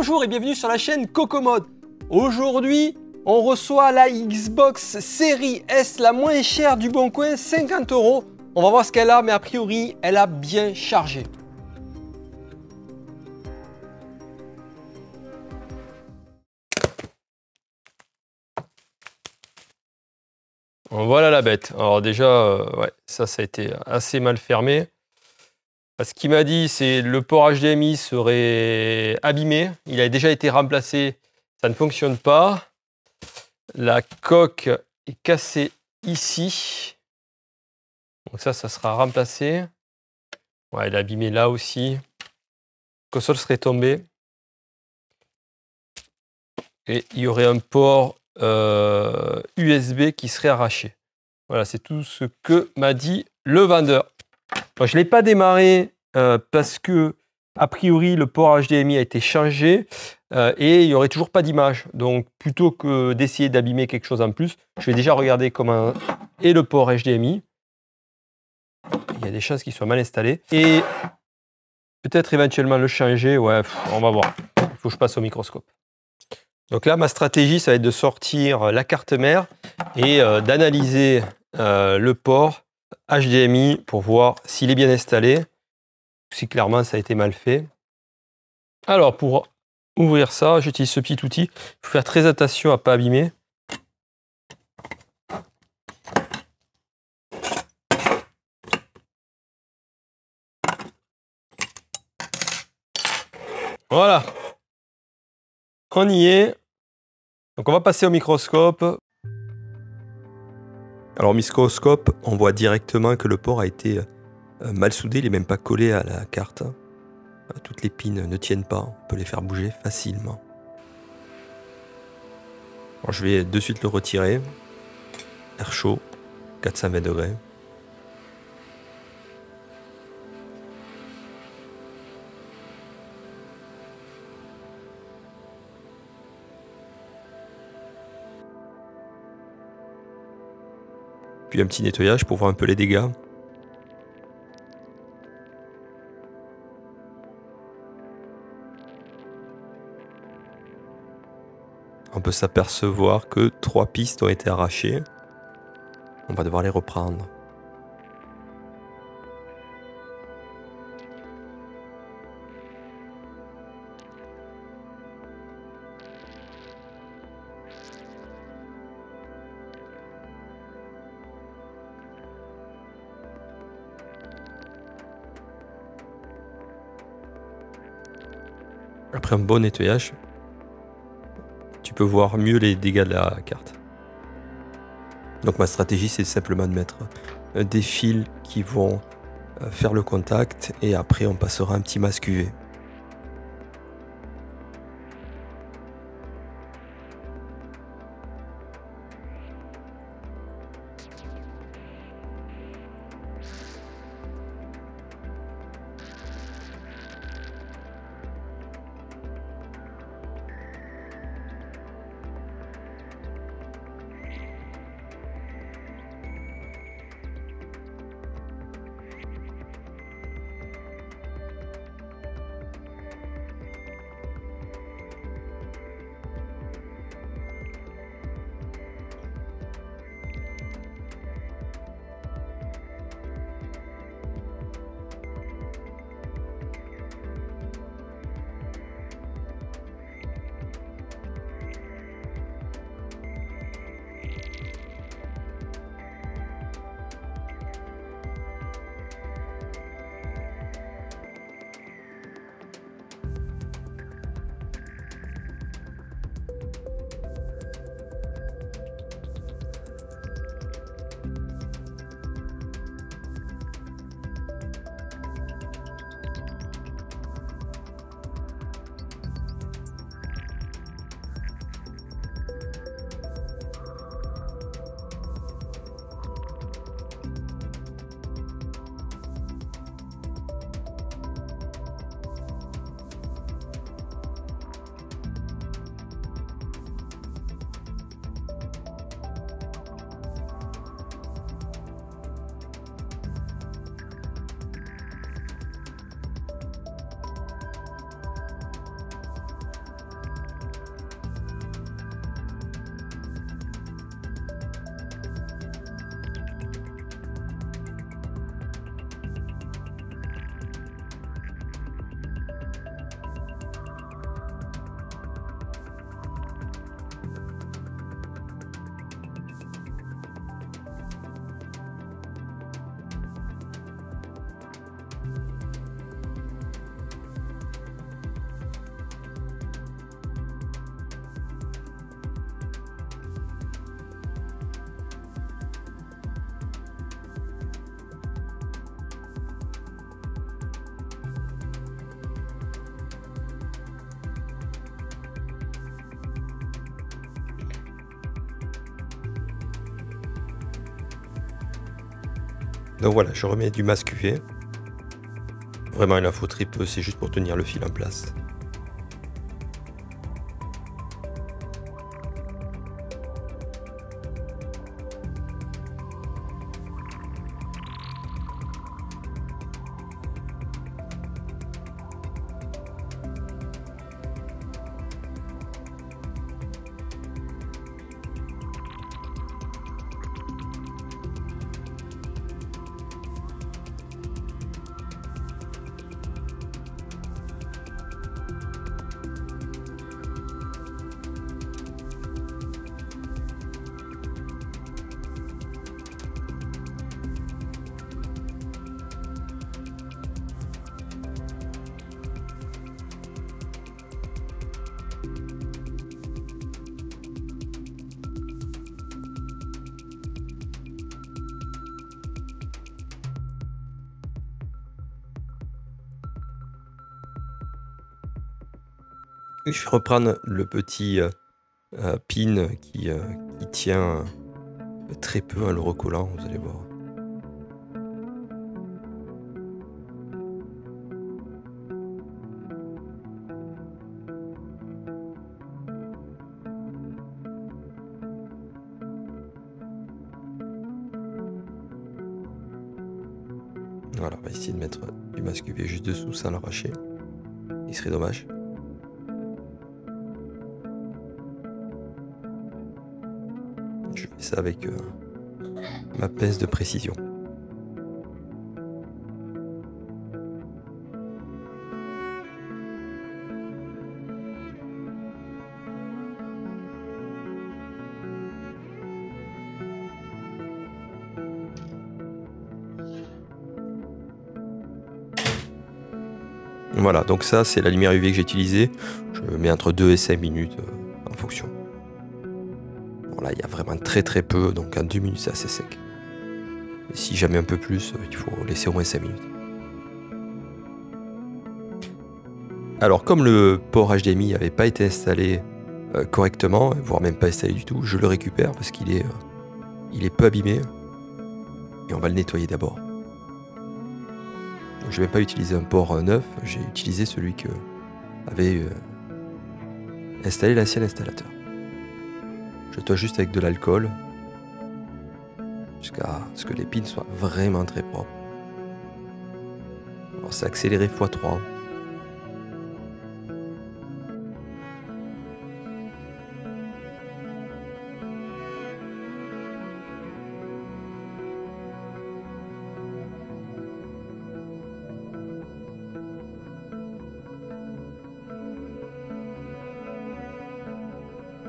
Bonjour et bienvenue sur la chaîne Cocomode. Aujourd'hui, on reçoit la Xbox Series S, la moins chère du Bon Coin, 50 €. On va voir ce qu'elle a, mais a priori, elle a bien chargé. Voilà la bête. Alors déjà, ouais, ça a été assez mal fermé. Ce qu'il m'a dit, c'est le port HDMI serait abîmé. Il a déjà été remplacé, ça ne fonctionne pas. La coque est cassée ici. Donc ça sera remplacé. Ouais, il est abîmé là aussi. La console serait tombée. Et il y aurait un port USB qui serait arraché. Voilà, c'est tout ce que m'a dit le vendeur. Bon, je ne l'ai pas démarré parce que, a priori, le port HDMI a été changé et il n'y aurait toujours pas d'image. Donc, plutôt que d'essayer d'abîmer quelque chose en plus, je vais déjà regarder comment est le port HDMI. Il y a des chances qu'il soit mal installé. Et peut-être éventuellement le changer. Ouais, on va voir. Il faut que je passe au microscope. Donc là, ma stratégie, ça va être de sortir la carte mère et d'analyser le port HDMI pour voir s'il est bien installé, si clairement ça a été mal fait. Alors, pour ouvrir ça, j'utilise ce petit outil. Il faut faire très attention à ne pas abîmer. Voilà. On y est. Donc on va passer au microscope. Alors au microscope, on voit directement que le port a été mal soudé, il n'est même pas collé à la carte. Toutes les pins ne tiennent pas, on peut les faire bouger facilement. Alors je vais de suite le retirer. Air chaud, 420 degrés. Puis un petit nettoyage pour voir un peu les dégâts. On peut s'apercevoir que 3 pistes ont été arrachées. On va devoir les reprendre. Après un bon nettoyage, tu peux voir mieux les dégâts de la carte. Donc ma stratégie, c'est simplement de mettre des fils qui vont faire le contact et après on passera un petit masque UV. Donc voilà, je remets du masque UV. Vraiment, il en faut très peu, c'est juste pour tenir le fil en place. Je vais reprendre le petit pin qui tient très peu en le recollant, vous allez voir. Voilà, on va essayer de mettre du masque UV juste dessous sans l'arracher. Il serait dommage. Je fais ça avec ma pince de précision. Voilà, donc ça c'est la lumière UV que j'ai utilisée. Je mets entre 2 et 5 minutes en fonction. Bon, là il y a vraiment très peu, donc en 2 minutes c'est assez sec. Et si jamais un peu plus, il faut laisser au moins 5 minutes. Alors comme le port HDMI n'avait pas été installé correctement, voire même pas installé du tout, je le récupère parce qu'il est peu abîmé. Et on va le nettoyer d'abord. Je ne vais pas utiliser un port neuf, j'ai utilisé celui que avait installé l'ancien installateur. Je nettoie juste avec de l'alcool jusqu'à ce que les pins soient vraiment très propres. Alors c'est accéléré x3.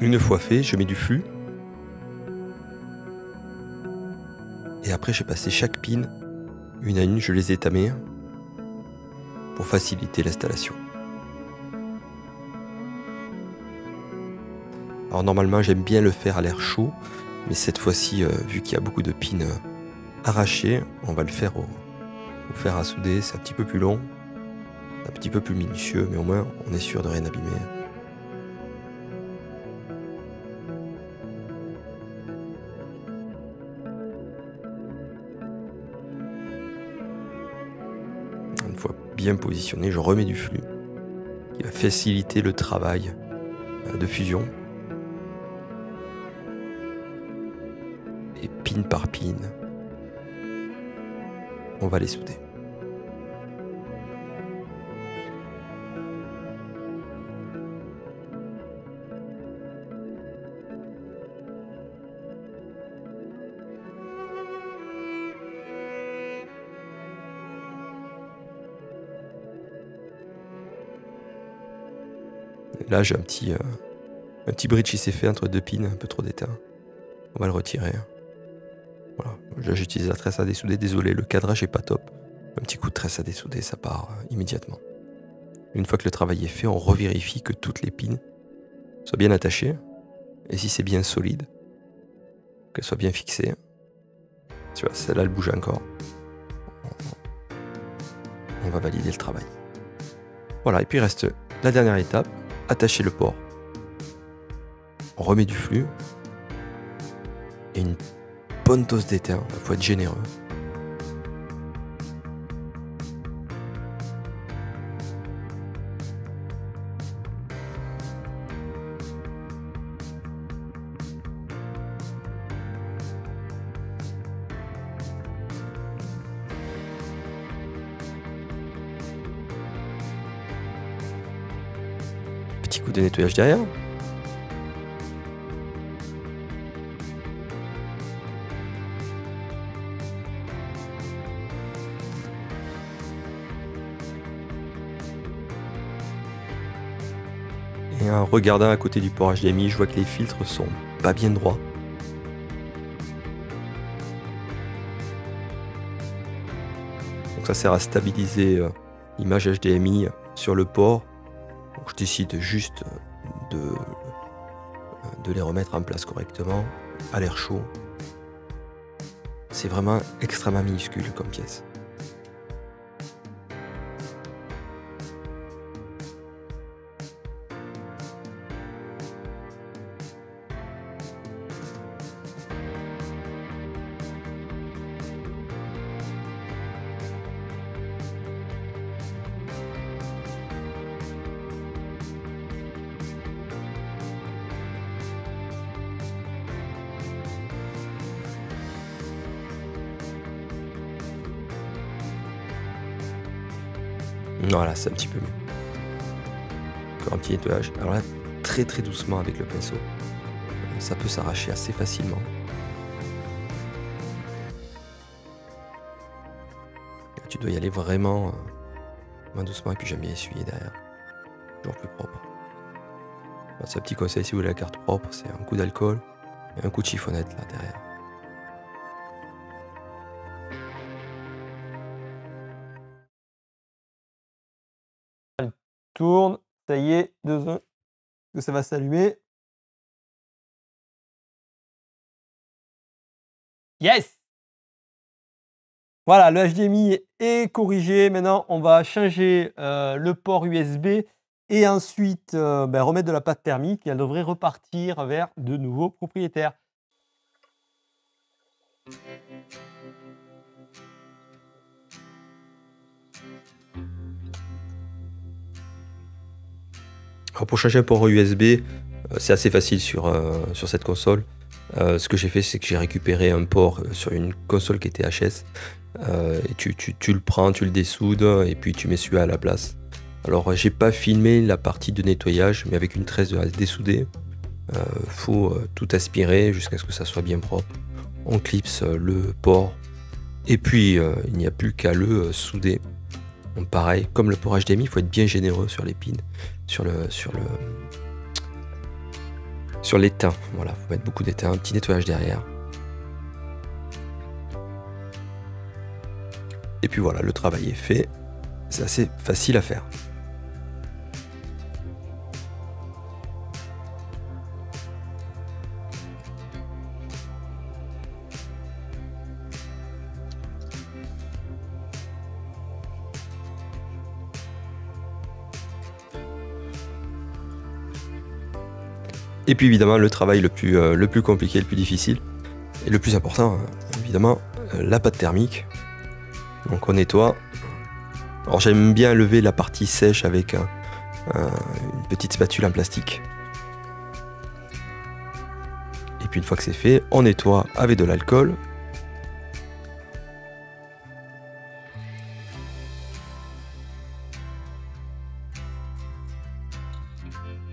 Une fois fait, je mets du flux. Et après, j'ai passé chaque pin, une à une, je les ai étamées pour faciliter l'installation. Alors normalement, j'aime bien le faire à l'air chaud, mais cette fois-ci, vu qu'il y a beaucoup de pins arrachés, on va le faire au fer à souder. C'est un petit peu plus long, un petit peu plus minutieux, mais au moins, on est sûr de rien abîmer. Une fois bien positionné, je remets du flux qui va faciliter le travail de fusion. Et pin par pin, on va les souder. Là, j'ai un petit bridge qui s'est fait entre deux pins, un peu trop d'état. On va le retirer. Voilà. Là, j'utilise la tresse à dessouder. Désolé, le cadrage est pas top. Un petit coup de tresse à dessouder, ça part immédiatement. Une fois que le travail est fait, on revérifie que toutes les pins soient bien attachées. Et si c'est bien solide, qu'elles soient bien fixées. Tu vois, celle-là, elle bouge encore. On va valider le travail. Voilà, et puis il reste la dernière étape. Attacher le port. On remet du flux et une bonne dose d'étain. Il faut être généreux. petit coup de nettoyage derrière. Et en regardant à côté du port HDMI, je vois que les filtres sont pas bien droits. Donc ça sert à stabiliser l'image HDMI sur le port. Donc je décide juste de les remettre en place correctement, à l'air chaud. C'est vraiment extrêmement minuscule comme pièce. Voilà, c'est un petit peu mieux. Encore un petit nettoyage. Alors là, très doucement avec le pinceau. Ça peut s'arracher assez facilement. Tu dois y aller vraiment doucement et puis j'aime bien essuyer derrière. Toujours plus propre. C'est un petit conseil si vous voulez la carte propre, c'est un coup d'alcool et un coup de chiffonnette là derrière. Elle tourne, ça y est, 2 secondes, que ça va s'allumer. Yes! Voilà, le HDMI est corrigé. Maintenant, on va changer le port USB et ensuite remettre de la pâte thermique et elle devrait repartir vers de nouveaux propriétaires. Alors pour changer un port USB, c'est assez facile sur cette console. Ce que j'ai fait, c'est que j'ai récupéré un port sur une console qui était HS. Et tu le prends, tu le dessoudes et puis tu mets celui-là à la place. Alors j'ai pas filmé la partie de nettoyage, mais avec une tresse à dessouder, faut tout aspirer jusqu'à ce que ça soit bien propre. On clipse le port et puis il n'y a plus qu'à le souder. Donc pareil, comme le port HDMI, il faut être bien généreux sur les pins, sur l'étain. Voilà, faut mettre beaucoup d'étain, un petit nettoyage derrière. Et puis voilà, le travail est fait. C'est assez facile à faire. Et puis évidemment, le travail le plus compliqué, le plus difficile, et le plus important, évidemment, la pâte thermique. Donc on nettoie. Alors j'aime bien lever la partie sèche avec une petite spatule en plastique. Et puis une fois que c'est fait, on nettoie avec de l'alcool.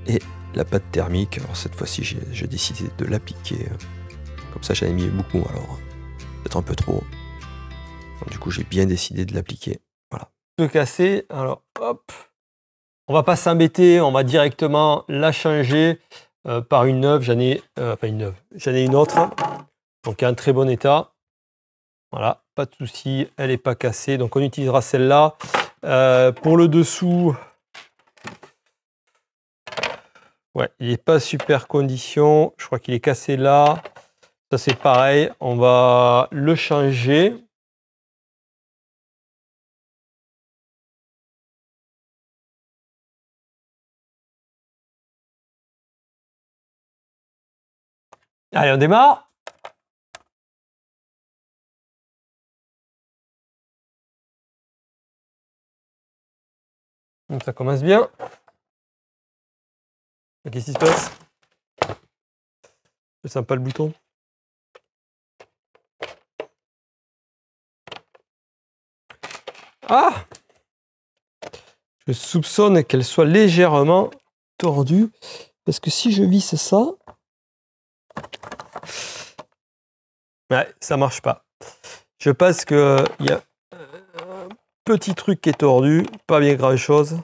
Et la pâte thermique, alors cette fois-ci j'ai décidé de l'appliquer. Comme ça j'avais mis beaucoup, alors peut-être un peu trop. Donc, du coup j'ai bien décidé de l'appliquer. Voilà. Le casser, alors hop. On va pas s'embêter, on va directement la changer par une neuve. J'en ai une autre. Donc qui est en très bon état. Voilà, pas de souci, elle n'est pas cassée. Donc on utilisera celle-là. Pour le dessous, ouais, il n'est pas super condition. Je crois qu'il est cassé là. Ça c'est pareil, on va le changer. Allez, on démarre. Donc ça commence bien. Qu'est-ce qui se passe? Je sens pas le bouton. Ah! Je soupçonne qu'elle soit légèrement tordu. Parce que si je visse ça... Ouais, ça marche pas. Je pense qu'il y a un petit truc qui est tordu, pas bien grand chose.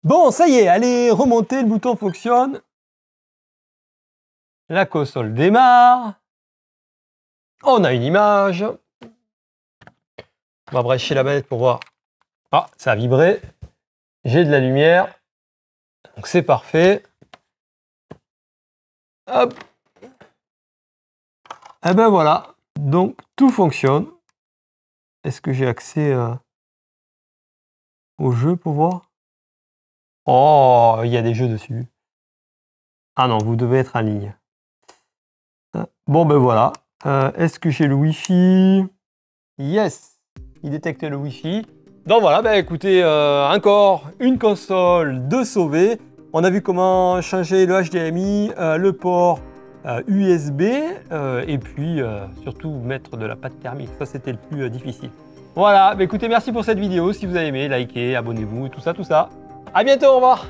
Bon, ça y est, allez, remonter, le bouton fonctionne. La console démarre. On a une image. On va brancher la manette pour voir. Ah, ça a vibré. J'ai de la lumière. Donc c'est parfait. Hop. Et ben voilà. Donc tout fonctionne. Est-ce que j'ai accès au jeu pour voir? Oh, il y a des jeux dessus. Ah non, vous devez être en ligne. Bon ben voilà. Est-ce que j'ai le Wi-Fi? Yes, il détecte le Wi-Fi. Donc voilà, ben écoutez, encore une console de sauver. On a vu comment changer le HDMI, le port USB et puis surtout mettre de la pâte thermique. Ça, c'était le plus difficile. Voilà, ben écoutez, merci pour cette vidéo. Si vous avez aimé, likez, abonnez-vous, tout ça, tout ça. À bientôt, au revoir.